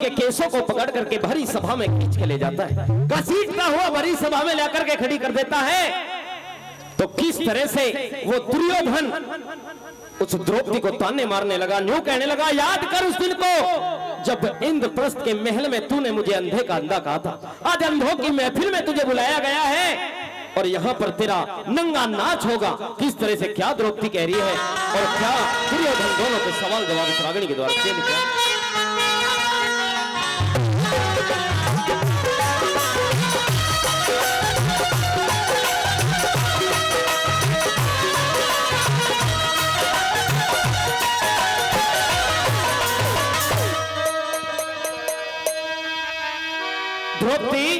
के केसों को पकड़ करके भरी सभा में खींच के ले जाता है, घसीटता हुआ भरी सभा में लेकर के खड़ी कर देता है। तो किस तरह से वो दुर्योधन उस द्रौपदी को ताने मारने लगा, न्यू कहने लगा, याद कर उस दिन को जब इंद्रप्रस्थ के महल में तूने मुझे अंधे का अंधा कहा था। आज अंधों की महफिल में तुझे बुलाया गया है और यहाँ पर तेरा नंगा नाच होगा। किस तरह से क्या द्रौपदी कह रही है और क्या दुर्योधन, दोनों के सवाल जवाब इस रागिणी के द्वारा दे दिया। द्रौपदी,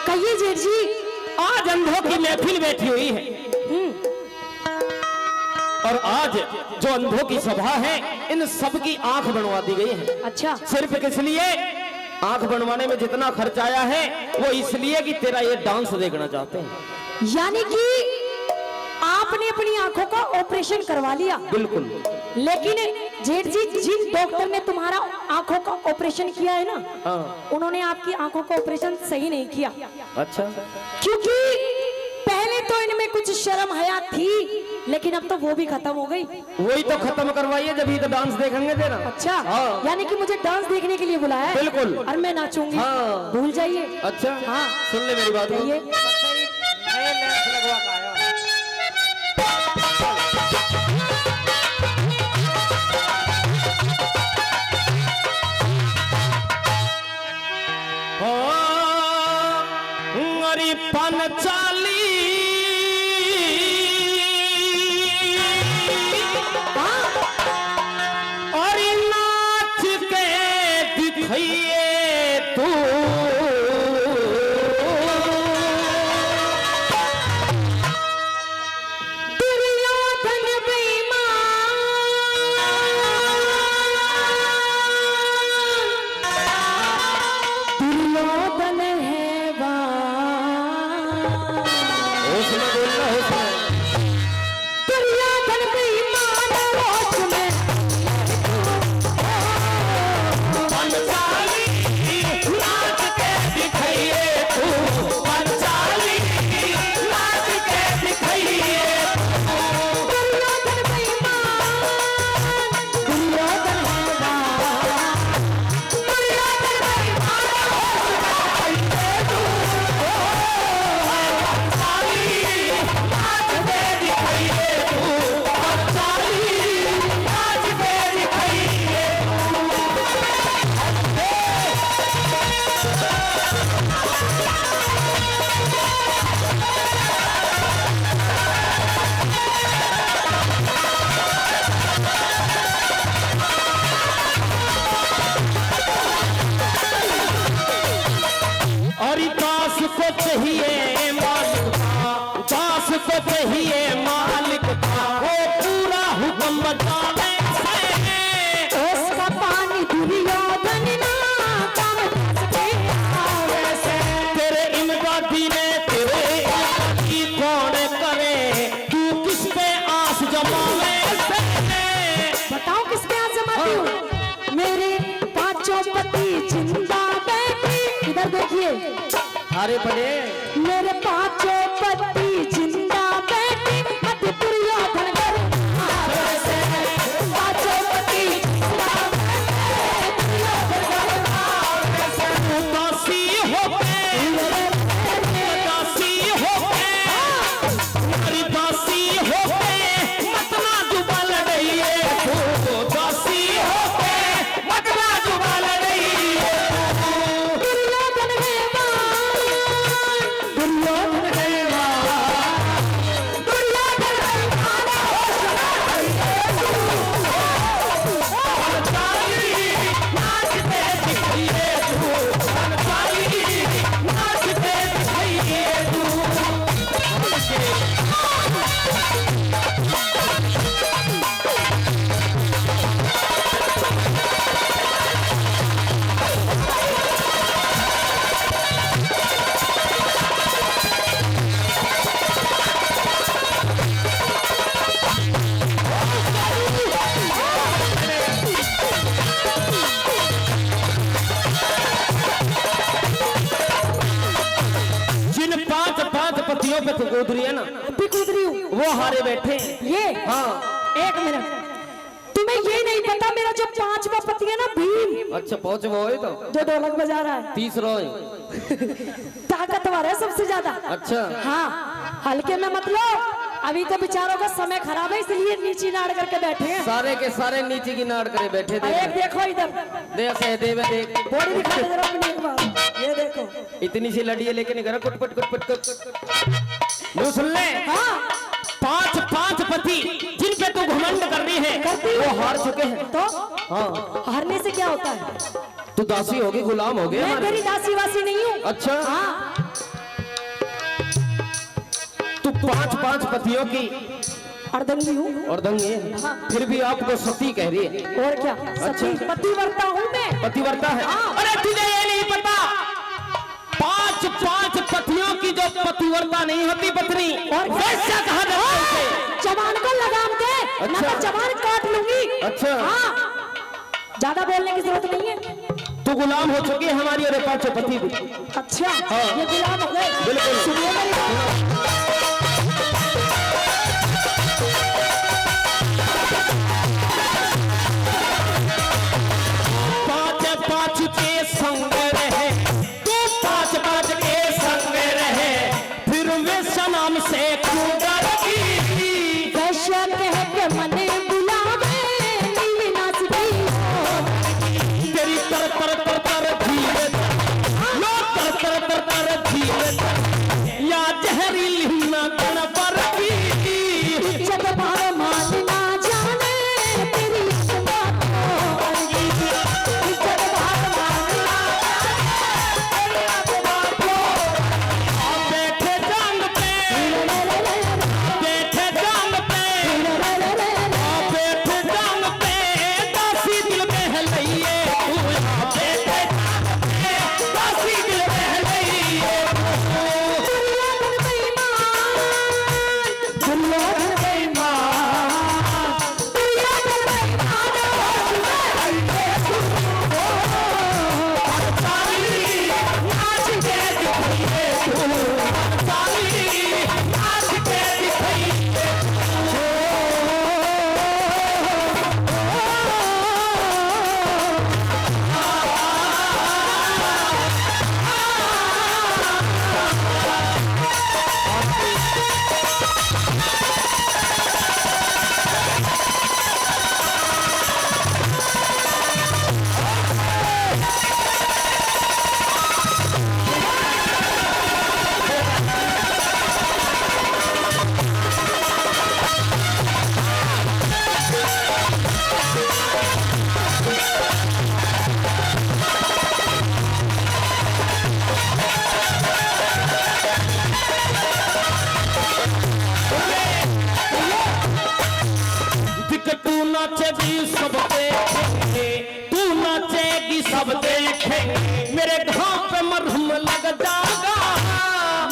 कहिए जेठ जी। आज अंधों की महफिल बैठी हुई है और आज जो अंधों की सभा है इन सब की आंख बनवा दी गई है। अच्छा, सिर्फ किस लिए? आंख बनवाने में जितना खर्च आया है वो इसलिए कि तेरा ये डांस देखना चाहते हैं। यानी कि आपने अपनी आंखों का ऑपरेशन करवा लिया। बिल्कुल। लेकिन जेठ जी, जिन डॉक्टर ने तुम्हारा आंखों का ऑपरेशन किया है ना, हाँ। उन्होंने आपकी आंखों का ऑपरेशन सही नहीं किया। अच्छा। क्योंकि पहले तो इनमें कुछ शर्म हया थी, लेकिन अब तो वो भी खत्म हो गई। वही तो खत्म करवाइए जब ये तो डांस देखेंगे देना। अच्छा, हाँ। यानी कि मुझे डांस देखने के लिए बुलाया है। बिल्कुल। और मैं नाचूंगी। हाँ। भूल जाइए। अच्छा, हाँ। सुन ले मेरी बात। कहिए। अरे पंचाली और नाच के दिखाइए तू दुर्योधन बेईमान, दुर्योधन है दुर्योधन बेईमान होश में पंचाली नाच के दिखाइए तू, पंचाली नाच के दिखाइए दुर्योधन बेईमान, दुर्योधन और दास को चाहिए मालिक था, दास को चाहिए मालिक था, वो पूरा हुक्म बजाने से उसका पानी दुर्योधन ना काम सके वैसे। तेरे इमदादी ने तेरे इमदादी कौन करे, तू किस पे आस जमावे से? बताओ किस पे आज जमाती हूँ? मेरे पांचों पति जिंदा बैठे, इधर देखिए। अरे बड़े मेरे पांचों पति जिंदा बैठे, मत दुर्योधन कर वैसे। पांचों पति जिंदा बैठे, दुर्योधन कर वैसे। उदासी होके, उदासी होके, अरे दासी होके मत ना जुबान लड़ाइए तू, दासी होके मत ना जुबान लड़ाइए दुर्योधन बेईमान, पतियों पे तू कूद रही है ना, भी कूद रही हूँ। वो हारे बैठे हैं। ये हाँ, एक मिनट, तुम्हें ये नहीं पता मेरा जो 5वां पति है ना भीम, अच्छा पहुंच वो है तो जो ढोलक बजा रहा है, 30 रोज ताकतवर है सबसे ज्यादा। अच्छा हाँ, हल्के में मत लो, अभी तो बेचारों का समय खराब है इसलिए नीची नाड़ करके बैठे हैं। सारे के सारे नीचे की नाड़ करे बैठे थे। एक देखो इधर, देख सहदेव है, देख बॉडी दिखा दे जरा अपनी एक बार, ये देखो इतनी सी लड़ी है लेकिन घर कुट पुट कुट पुट कुट। लो सुन ले, हाँ 5 पति जिन पे तू घमंड कर रही है वो हार चुके हैं। तो हाँ, हारने से क्या होता है? तू दासी होगी, गुलाम हो गया। मैं तेरी दासी वासी नहीं हूँ। अच्छा हाँ, तू 5 पतियों की अर्धंगी हूँ और दंगे है, फिर भी आपको सती कह रही है। और क्या, सती पतिव्रता हूँ मैं। पतिव्रता है। हाँ। अरे तुझे ये नहीं पता 5 पतियों की जो पतिव्रता नहीं होती पत्नी, और वैसा कहा जाता है उसे। जवान को लगाम दे, अच्छा। ना तो जवान काट लूंगी। अच्छा। हाँ, ज्यादा बोलने की जरूरत नहीं है। तू गुलाम हो चुकी है हमारी, और 5 पति भी। अच्छा, हाँ। ये गुलाम हो गए। बिल्कुल। सुनिए मेरी बात। 5 के संग रहे तू, 5 के संग रहे, फिर वे सनम से क्यों डरती। वैश्य कह के मने बुलावे, नीली नाचती हो। तेरी तर तर तर तर धीरे लो, तर तर तर तर धीरे या जहरीली ना कण पर की। इज्जत भाव मान ना जाने, तेरी इज्जत को इज्जत भाव मान ना जाने, तेरी इज्जत को। बैठे जांग पे, बैठे जांग पे, बैठे जांग पे, दासी दिल बहलइए तू। यहाँ बैठे जांग पे, दासी दिल बहलइए तू। दुर्योधन बेईमान, दुर्योधन बेईमान, दुर्योधन बेईमान, साली नाच के दिखाइए तू, साली नाच के दिखाइए। तू नाचेगी सब देखेंगे, तू नाचेगी सब देखेंगे, मेरे घाव पे मरहम लग जाएगा।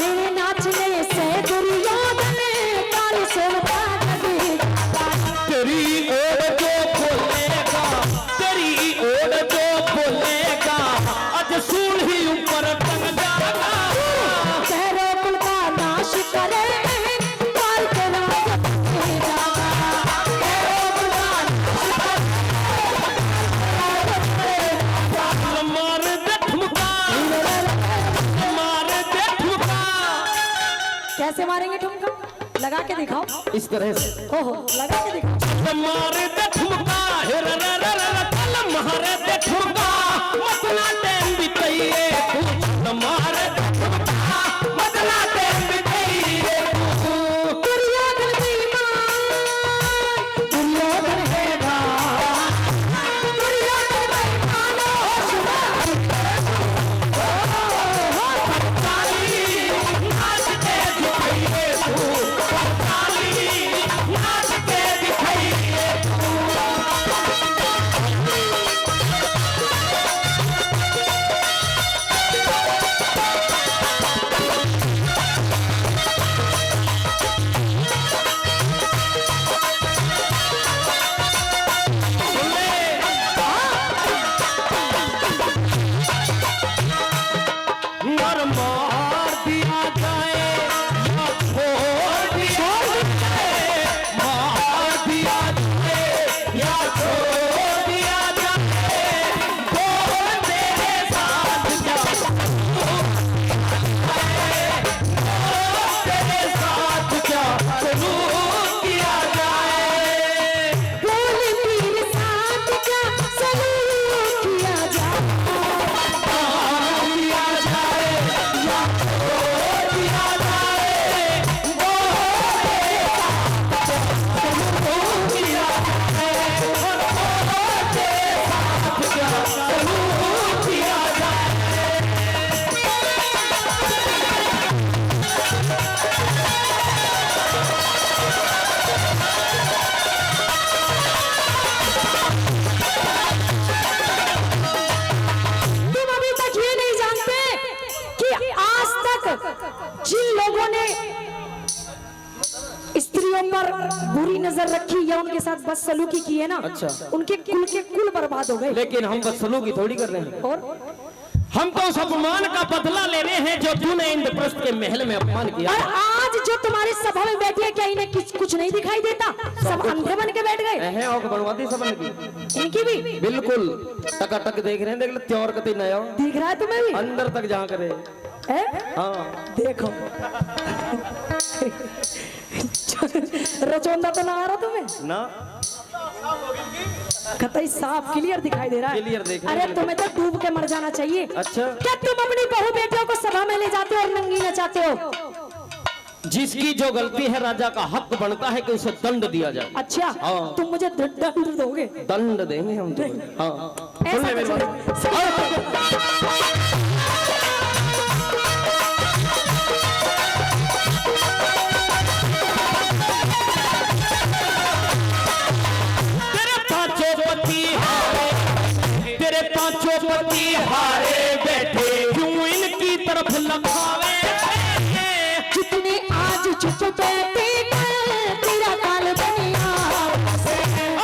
मेरे नाचने से दुर्योधन काल सोता लगेगा। तेरी ओर जो बोलेगा, तेरी ओर जो बोलेगा, आज सूल ही ऊपर टंग जाएगा। तेरे कुल का नाश करे, काल के राज बनेगा। तेरे कुल का नाश करे, मार दे ठुमका, मार दे ठुमका। कैसे मारेंगे ठुमका? लगा के दिखाओ। इस तरह से ओहो, लगा के दिखाओ। मार दे ठुमका, हे रे रे रे रे रे, तल मार दे ठुमका, मतना टाइम बिताइए तू। मार दे ठुमका, मतना टाइम बिताइए तू। दुर्योधन बेईमान, दुर्योधन है भान, दुर्योधन बेईमान, साली नाच के दिखाइए तू, साली नाच के दिखाइए तू। स्त्रियों पर बुरी नजर रखी या उनके साथ बदसलूकी की है ना, अच्छा। उनके कुल बर्बाद हो गए। लेकिन हम बदसलूकी थोड़ी कर रहे हैं, और हम तो उस अपमान का बदला ले रहे हैं जो तूने इंद्रप्रस्थ के महल में अपमान किया। और आज जो तुम्हारी सभा में बैठी है, क्या इन्हें कुछ नहीं दिखाई देता? सब अंधे बन के बैठ गए हैं और बनवाती सबन की, इनकी भी बिल्कुल टकाटक देख रहे हैं, देख ले त्योर कते नया दिख रहा है तुम्हें भी अंदर तक जहाँ करे। हाँ देखो रचोंदा तो ना आ रहा तुम्हें ना, कतई साफ क्लियर दिखाई दे रहा है। क्लियर देख रहे अरे हैं। तुम्हें तो डूब के मर जाना चाहिए। अच्छा, क्या तुम अपनी बहू बेटियों को सभा में ले जाते हो और नंगी नचाते हो? जिसकी जो गलती है राजा का हक बनता है कि उसे दंड दिया जाए। अच्छा, हाँ। तुम मुझे दंड दोगे? दंड देंगे हम तुम्हें। हाँ ऐसा सुन ले मेरी कुछ बात। तेरे पांचों पति हारे बैठे क्यों इनकी तरफ लखावे, कितने आज चुप बैठे तेरा काल बनिया।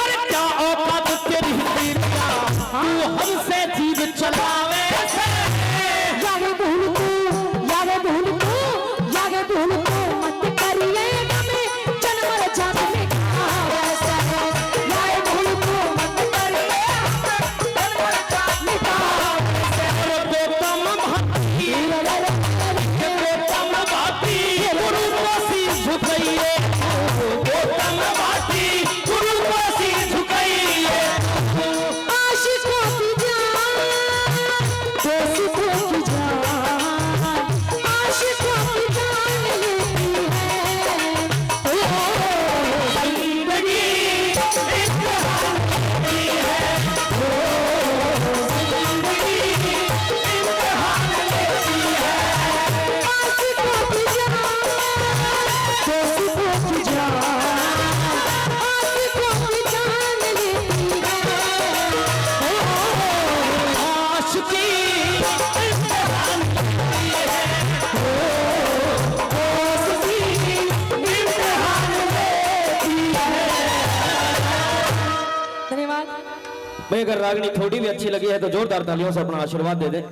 अरे क्या औकात तेरी तेरिया, तू हमसे जीव चलावे। यागे भूल तू मत करिए हमें जन्म जात में वैसा है। यागे भूल तू मत करिए जन्म जात में गोतम भाती गुरु को सी झुकाइए, गोतम भाती गुरु को सी झुकाइए। आशिकों की जान दोस्तों की जान, आशिकों की जान लेती है। जिंदगी इम्तिहान लेती है, जिंदगी इम्तिहान लेती है। आशिकों की जान दोस्तों की जान, आशिकों की जान लेती है। आशिकी इम्तिहान लेती है, दोस्ती इम्तिहान लेती है। धन्यवाद। भाई अगर रागनी थोड़ी भी अच्छी लगी है तो जोरदार तालियों से अपना आशीर्वाद दे दें।